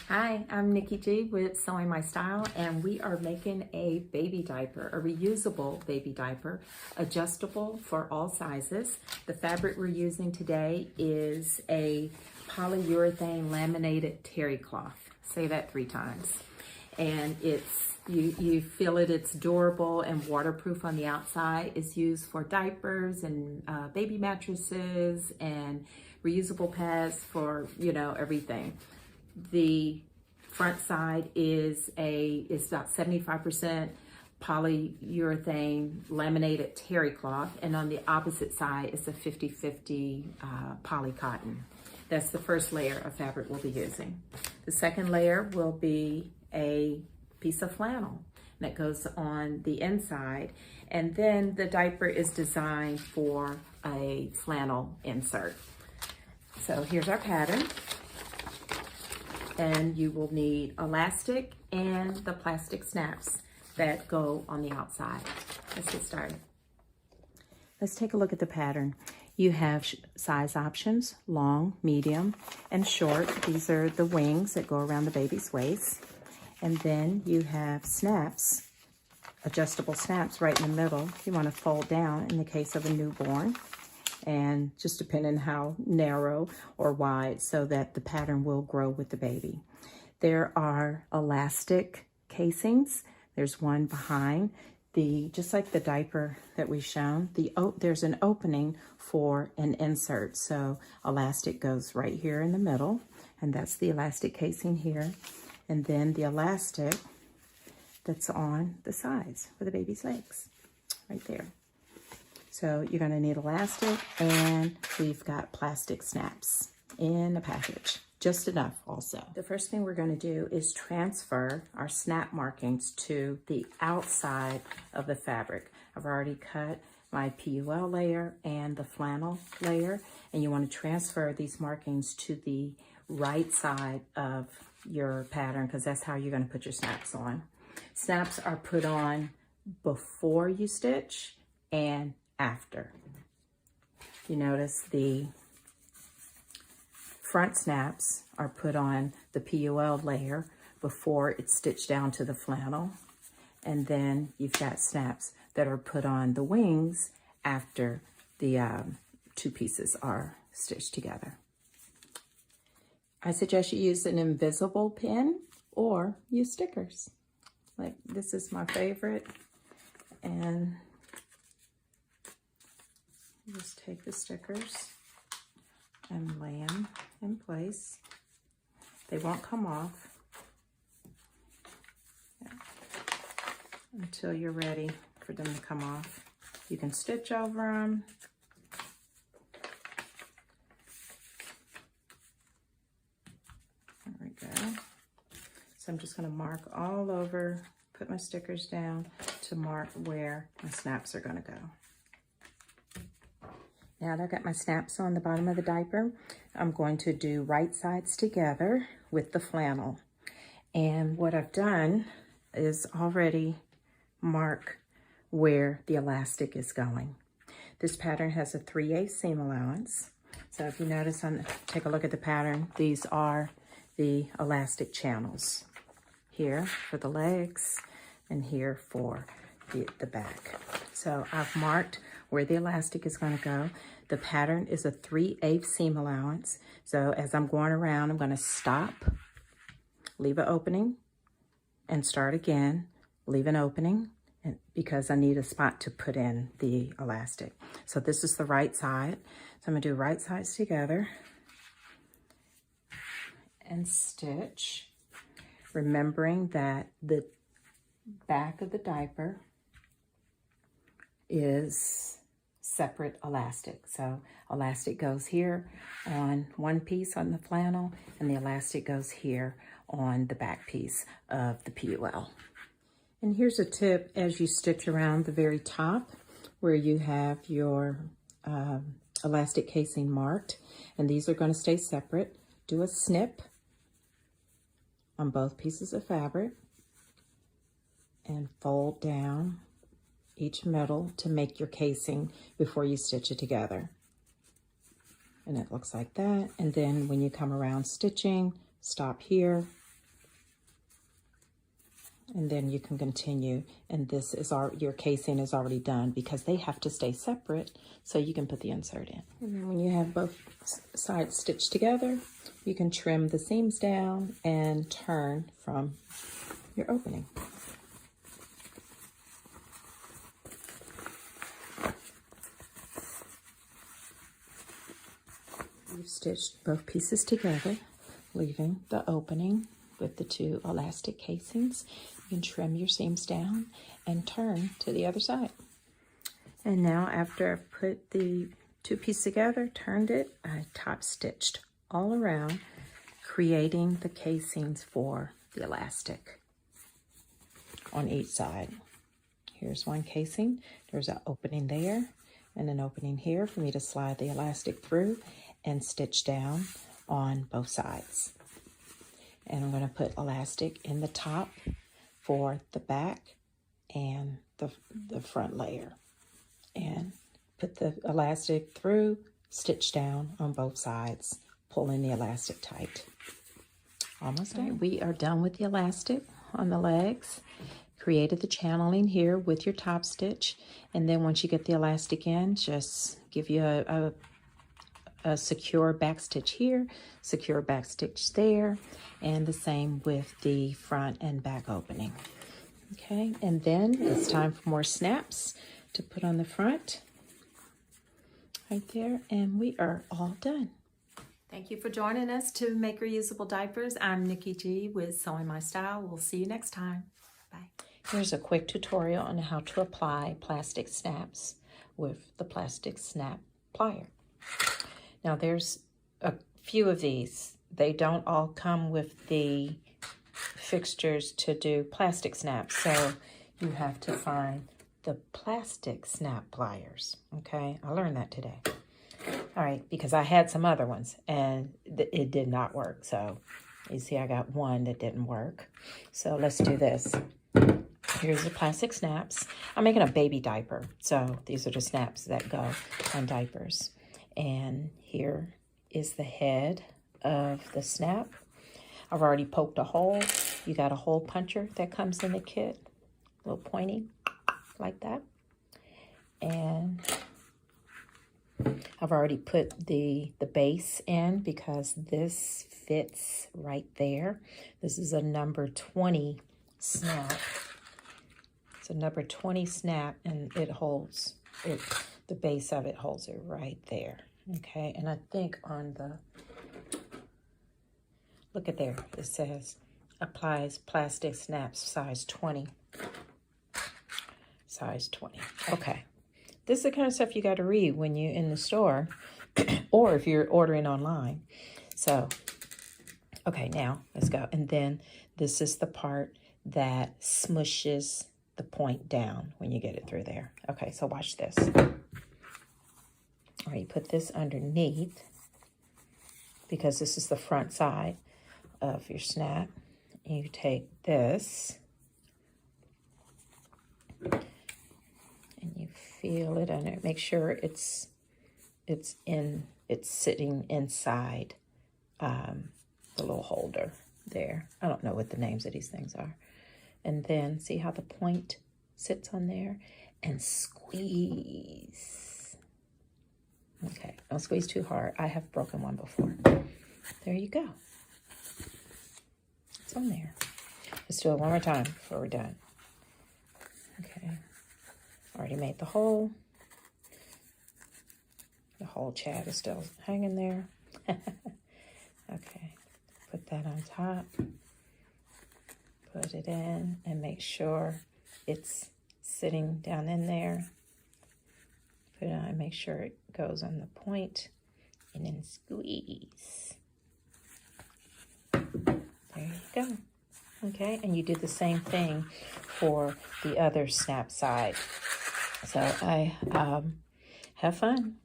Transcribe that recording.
Hi, I'm Nikki G with Sewing My Style, and we are making a baby diaper, a reusable baby diaper, adjustable for all sizes. The fabric we're using today is a polyurethane-laminated terry cloth. Say that 3 times. And you feel it's durable and waterproof on the outside. It's used for diapers and baby mattresses and reusable pads for, everything. The front side is about 75% polyurethane laminated terry cloth, and on the opposite side is a 50-50 poly cotton. That's the first layer of fabric we'll be using. The second layer will be a piece of flannel that goes on the inside, and then the diaper is designed for a flannel insert. So here's our pattern. And you will need elastic and the plastic snaps that go on the outside. Let's get started. Let's take a look at the pattern. You have size options: long, medium, and short. These are the wings that go around the baby's waist. And then you have snaps, adjustable snaps right in the middle. You want to fold down in the case of a newborn, and just depending how narrow or wide, so that the pattern will grow with the baby. There are elastic casings. There's one behind just like the diaper that we've shown, there's an opening for an insert. So elastic goes right here in the middle, and that's the elastic casing here. And then the elastic that's on the sides for the baby's legs, right there. So you're gonna need elastic, and we've got plastic snaps in a package, just enough also. The first thing we're gonna do is transfer our snap markings to the outside of the fabric. I've already cut my PUL layer and the flannel layer, and you wanna transfer these markings to the right side of your pattern, because that's how you're gonna put your snaps on. Snaps are put on before you stitch and after. You notice the front snaps are put on the PUL layer before it's stitched down to the flannel, and then you've got snaps that are put on the wings after the 2 pieces are stitched together. I suggest you use an invisible pin or use stickers. Like, this is my favorite, and just take the stickers and lay them in place. They won't come off until you're ready for them to come off. You can stitch over them. There we go. So I'm just going to mark all over, put my stickers down to mark where my snaps are going to go. Now that I've got my snaps on the bottom of the diaper, I'm going to do right sides together with the flannel. And what I've done is already mark where the elastic is going. This pattern has a 3/8 seam allowance. So if you notice, take a look at the pattern, these are the elastic channels. Here for the legs, and here for the back. So I've marked where the elastic is going to go. The pattern is a 3/8 seam allowance. So as I'm going around, I'm going to stop, leave an opening, and start again, leave an opening, because I need a spot to put in the elastic. So this is the right side. So I'm going to do right sides together and stitch, remembering that the back of the diaper is separate elastic. So elastic goes here on one piece on the flannel, and the elastic goes here on the back piece of the PUL. And here's a tip: as you stitch around the very top where you have your elastic casing marked, and these are going to stay separate, do a snip on both pieces of fabric and fold down each middle to make your casing before you stitch it together. And it looks like that. And then when you come around stitching, stop here And then you can continue, and this is your casing is already done because they have to stay separate, so you can put the insert in. And then when you have both sides stitched together, you can trim the seams down and turn from your opening. You've stitched both pieces together, leaving the opening with the two elastic casings. You can trim your seams down and turn to the other side. And now after I've put the two pieces together, turned it, I top stitched all around, creating the casings for the elastic on each side. Here's one casing. There's an opening there and an opening here for me to slide the elastic through and stitch down on both sides. And I'm going to put elastic in the top for the back and the front layer. And put the elastic through, stitch down on both sides, pulling the elastic tight. Almost done. We are done with the elastic on the legs. Created the channeling here with your top stitch. And then once you get the elastic in, just give you a secure back stitch here, secure back stitch there, and the same with the front and back opening. Okay, and then it's time for more snaps to put on the front right there, and we are all done. Thank you for joining us to make reusable diapers. I'm Nikki G with Sewing My Style. We'll see you next time. Bye. Here's a quick tutorial on how to apply plastic snaps with the plastic snap plier. Now there's a few of these. They don't all come with the fixtures to do plastic snaps, so you have to find the plastic snap pliers, okay? I learned that today. All right, because I had some other ones and it did not work. So you see I got one that didn't work. So let's do this. Here's the plastic snaps. I'm making a baby diaper, so these are the snaps that go on diapers. And here is the head of the snap. I've already poked a hole. You got a hole puncher that comes in the kit, a little pointy like that. And I've already put the base in because this fits right there. This is a number 20 snap. It's a number 20 snap, and it holds it. The base of it holds it right there. Okay, and I think on the, look at there, it says applies plastic snaps size 20. Size 20. Okay. This is the kind of stuff you got to read when you're in the store or if you're ordering online. So, okay, now let's go. And then this is the part that smushes the point down when you get it through there. Okay, so watch this. All right, you put this underneath because this is the front side of your snap. And you take this and you feel it under. Make sure it's sitting inside the little holder there. I don't know what the names of these things are. And then see how the point sits on there, and squeeze. Okay, don't squeeze too hard. I have broken one before. There you go. It's on there. Let's do it one more time before we're done. Okay, already made the hole. The whole Chad is still hanging there. Okay, put that on top. Put it in and make sure it's sitting down in there. Put it on and make sure it goes on the point, and then squeeze. There you go. Okay, and you do the same thing for the other snap side. So have fun.